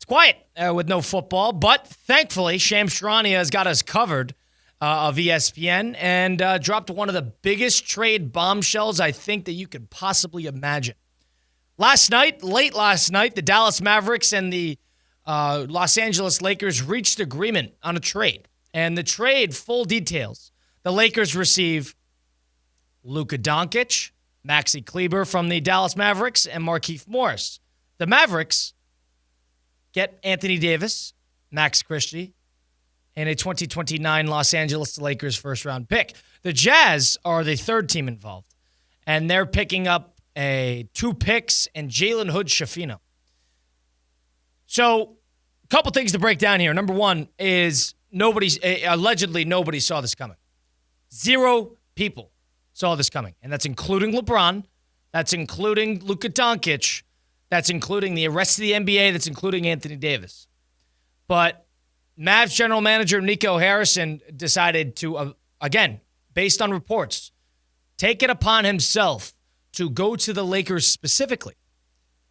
quiet with no football, but thankfully, Shams Charania has got us covered of ESPN and dropped one of the biggest trade bombshells I think that you could possibly imagine. Late last night, the Dallas Mavericks and the Los Angeles Lakers reached agreement on a trade. And the trade, full details. The Lakers receive Luka Dončić, Maxi Kleber from the Dallas Mavericks, and Markieff Morris. The Mavericks get Anthony Davis, Max Christie, and a 2029 Los Angeles Lakers first-round pick. The Jazz are the third team involved, and they're picking up 2 picks and Jalen Hood-Schifino. So, a couple things to break down here. Number one is allegedly nobody saw this coming. 0 people saw this coming, and that's including LeBron, that's including Luka Dončić, that's including the rest of the NBA, that's including Anthony Davis. But Mavs general manager Nico Harrison decided to, again, based on reports, take it upon himself to go to the Lakers specifically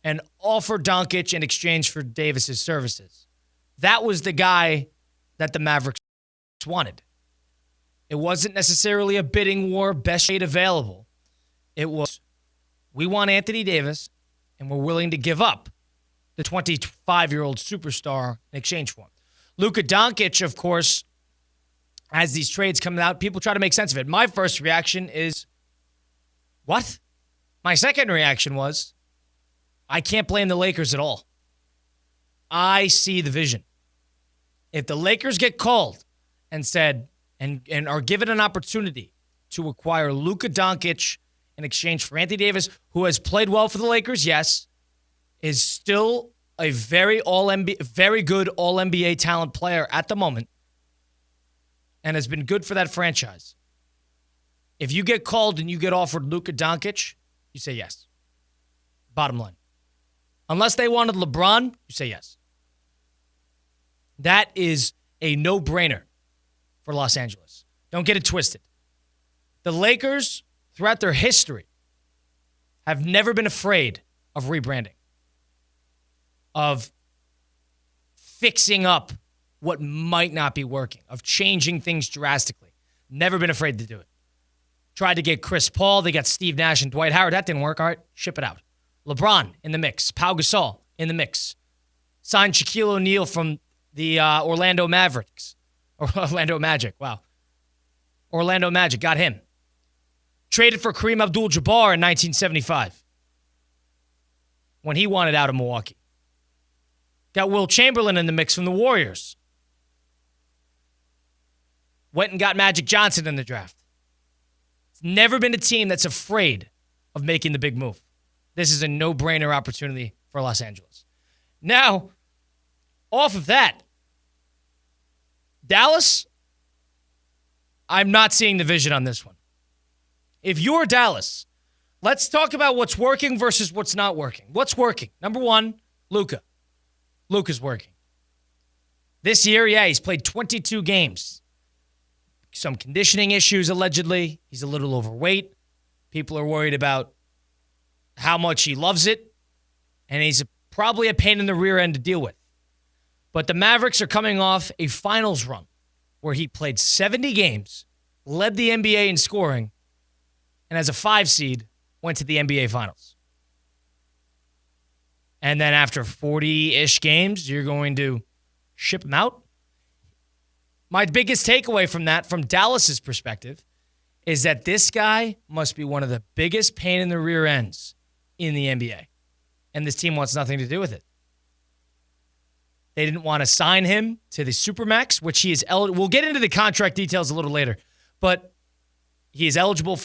and offer Dončić in exchange for Davis's services. That was the guy that the Mavericks wanted. It wasn't necessarily a bidding war, best trade available. It was, we want Anthony Davis, and we're willing to give up the 25-year-old superstar in exchange for him. Luka Dončić, of course, as these trades come out, people try to make sense of it. My first reaction is, what? My second reaction was, I can't blame the Lakers at all. I see the vision. If the Lakers get called and said, and are given an opportunity to acquire Luka Dončić in exchange for Anthony Davis, who has played well for the Lakers, yes, is still a very good All-NBA talent player at the moment, and has been good for that franchise. If you get called and you get offered Luka Dončić, you say yes. Bottom line. Unless they wanted LeBron, you say yes. That is a no-brainer for Los Angeles. Don't get it twisted. The Lakers, throughout their history, have never been afraid of rebranding, of fixing up what might not be working, of changing things drastically. Never been afraid to do it. Tried to get Chris Paul. They got Steve Nash and Dwight Howard. That didn't work. All right, ship it out. LeBron in the mix. Pau Gasol in the mix. Signed Shaquille O'Neal from the Orlando Mavericks. Or Orlando Magic, wow. Orlando Magic, got him. Traded for Kareem Abdul-Jabbar in 1975 when he wanted out of Milwaukee. Got Will Chamberlain in the mix from the Warriors. Went and got Magic Johnson in the draft. It's never been a team that's afraid of making the big move. This is a no-brainer opportunity for Los Angeles. Now, off of that, Dallas, I'm not seeing the vision on this one. If you're Dallas, let's talk about what's working versus what's not working. What's working? Number one, Luka. Luka's working. This year, he's played 22 games. Some conditioning issues, allegedly. He's a little overweight. People are worried about how much he loves it. And he's probably a pain in the rear end to deal with. But the Mavericks are coming off a finals run where he played 70 games, led the NBA in scoring, and as a 5 seed, went to the NBA Finals. And then after 40-ish games, you're going to ship him out? My biggest takeaway from that, from Dallas's perspective, is that this guy must be one of the biggest pain in the rear ends in the NBA. And this team wants nothing to do with it. They didn't want to sign him to the Supermax, which he is eligible. We'll get into the contract details a little later, but he was eligible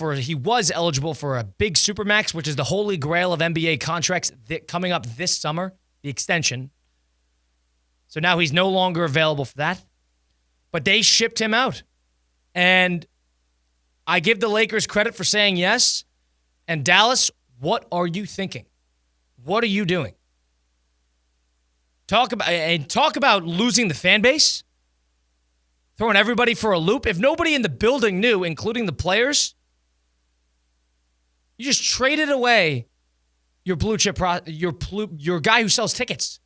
for a big Supermax, which is the holy grail of NBA contracts coming up this summer, the extension. So now he's no longer available for that. But they shipped him out. And I give the Lakers credit for saying yes. And Dallas, what are you thinking? What are you doing? Talk about losing the fan base, throwing everybody for a loop. If nobody in the building knew, including the players, you just traded away your blue chip, your guy who sells tickets.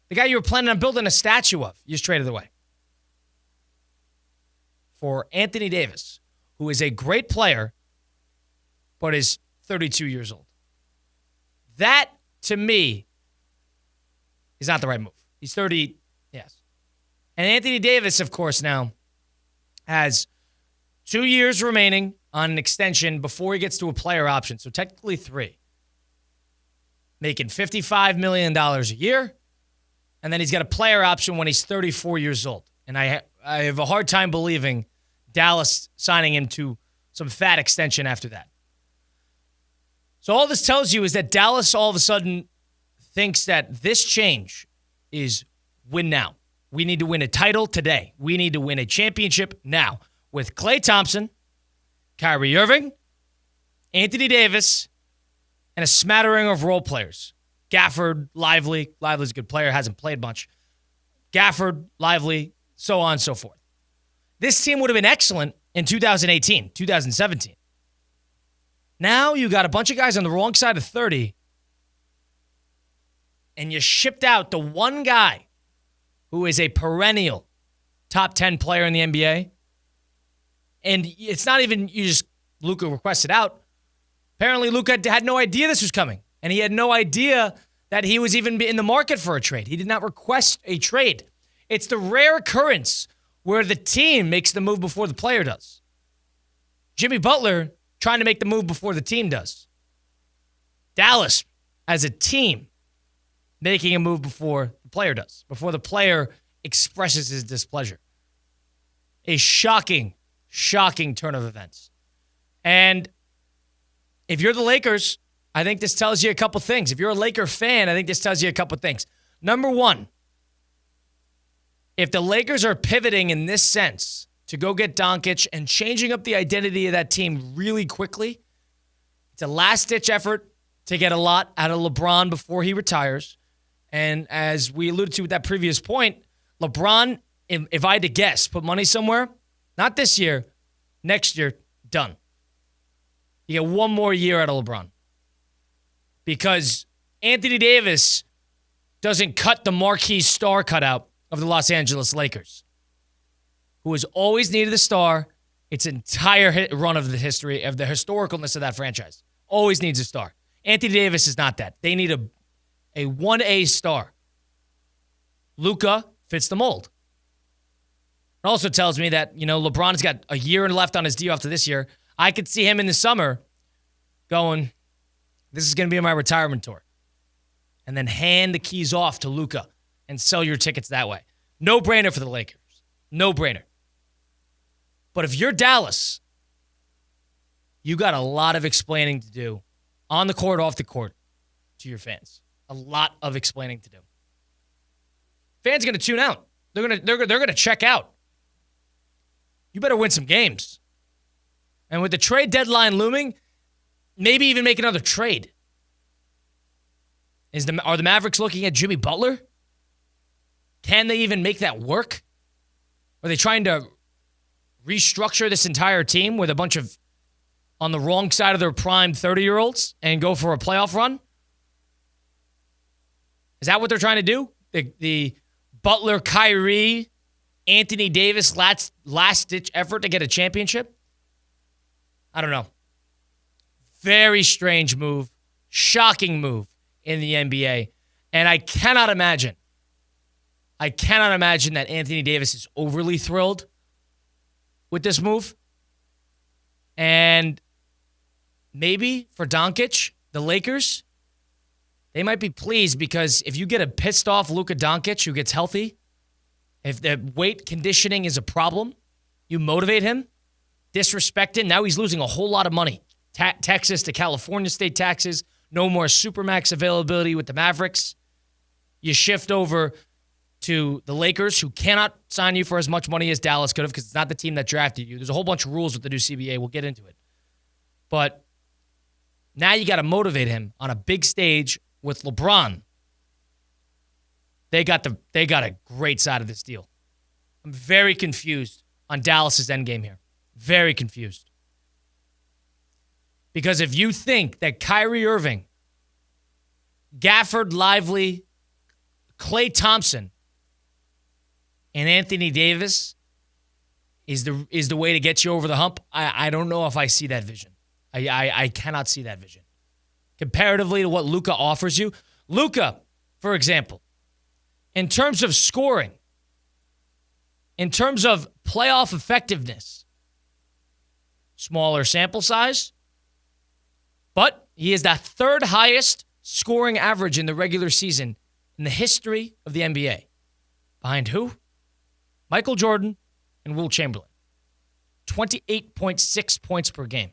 The guy you were planning on building a statue of, you just traded away. For Anthony Davis, who is a great player, but is 32 years old. That, to me, is not the right move. He's 30, yes. And Anthony Davis, of course, now has 2 years remaining on an extension before he gets to a player option. So technically 3. Making $55 million a year. And then he's got a player option when he's 34 years old. And I have a hard time believing Dallas signing him to some fat extension after that. So all this tells you is that Dallas all of a sudden thinks that this change is win now. We need to win a title today. We need to win a championship now. With Klay Thompson, Kyrie Irving, Anthony Davis, and a smattering of role players. Gafford, Lively. Lively's a good player, hasn't played much. Gafford, Lively, so on and so forth. This team would have been excellent in 2018, 2017. Now you got a bunch of guys on the wrong side of 30, and you shipped out the one guy who is a perennial top 10 player in the NBA. And it's not even you just Luka requested out. Apparently Luka had no idea this was coming. And he had no idea that he was even in the market for a trade. He did not request a trade. It's the rare occurrence where the team makes the move before the player does. Jimmy Butler trying to make the move before the team does. Dallas, as a team, making a move before the player does, before the player expresses his displeasure. A shocking turn of events. And if you're the Lakers, I think this tells you a couple things. If you're a Laker fan, I think this tells you a couple things. Number one, if the Lakers are pivoting in this sense to go get Dončić and changing up the identity of that team really quickly, it's a last-ditch effort to get a lot out of LeBron before he retires. And as we alluded to with that previous point, LeBron, if I had to guess, put money somewhere, not this year, next year, done. You get one more year out of LeBron. Because Anthony Davis doesn't cut the marquee star cutout of the Los Angeles Lakers, who has always needed a star its entire run of the history, of the historicalness of that franchise. Always needs a star. Anthony Davis is not that. They need a 1A star. Luka fits the mold. It also tells me that, LeBron's got a year left on his deal after this year. I could see him in the summer going, this is going to be my retirement tour. And then hand the keys off to Luka and sell your tickets that way. No brainer for the Lakers. No brainer. But if you're Dallas, you got a lot of explaining to do on the court, off the court to your fans. A lot of explaining to do. Fans are going to tune out. They're going to check out. You better win some games. And with the trade deadline looming, maybe even make another trade. Are the Mavericks looking at Jimmy Butler? Can they even make that work? Are they trying to restructure this entire team with a bunch of on the wrong side of their prime 30-year-olds and go for a playoff run? Is that what they're trying to do? The Butler, Kyrie, Anthony Davis last-ditch effort to get a championship? I don't know. Very strange move. Shocking move in the NBA. And I cannot imagine that Anthony Davis is overly thrilled with this move. And maybe for Dončić, the Lakers, they might be pleased because if you get a pissed off Luka Dončić who gets healthy, if the weight conditioning is a problem, you motivate him, disrespect him. Now he's losing a whole lot of money. Texas to California state taxes, no more Supermax availability with the Mavericks. You shift over to the Lakers, who cannot sign you for as much money as Dallas could have because it's not the team that drafted you. There's a whole bunch of rules with the new CBA. We'll get into it. But now you got to motivate him on a big stage with LeBron. They got a great side of this deal. I'm very confused on Dallas's endgame here. Very confused. Because if you think that Kyrie Irving, Gafford, Lively, Klay Thompson and Anthony Davis is the way to get you over the hump. I don't know if I see that vision. I cannot see that vision. Comparatively to what Luka offers you. Luka, for example, in terms of scoring, in terms of playoff effectiveness, smaller sample size, but he is the third highest scoring average in the regular season in the history of the NBA. Behind who? Michael Jordan and Will Chamberlain. 28.6 points per game.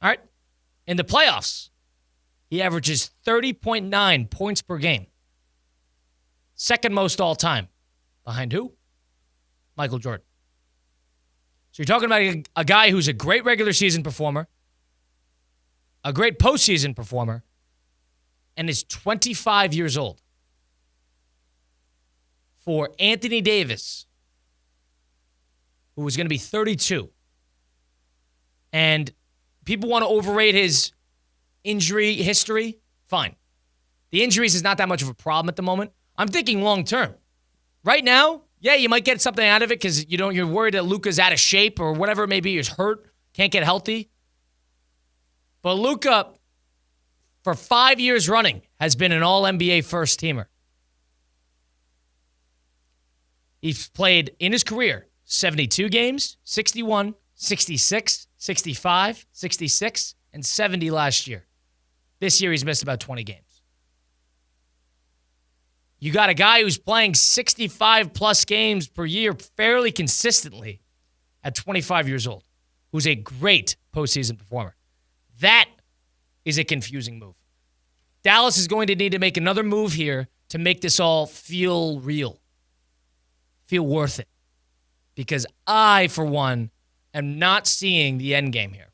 All right. In the playoffs, he averages 30.9 points per game. Second most all time. Behind who? Michael Jordan. So you're talking about a guy who's a great regular season performer, a great postseason performer, and is 25 years old. For Anthony Davis, who was going to be 32. And people want to overrate his injury history. Fine. The injuries is not that much of a problem at the moment. I'm thinking long term. Right now, yeah, you might get something out of it because you're worried that Luka's out of shape or whatever it may be. He's hurt, can't get healthy. But Luka, for 5 years running, has been an All-NBA first teamer. He's played in his career 72 games, 61, 66, 65, 66, and 70 last year. This year he's missed about 20 games. You got a guy who's playing 65-plus games per year fairly consistently at 25 years old, who's a great postseason performer. That is a confusing move. Dallas is going to need to make another move here to make this all feel real, feel worth it. Because I, for one, am not seeing the end game here.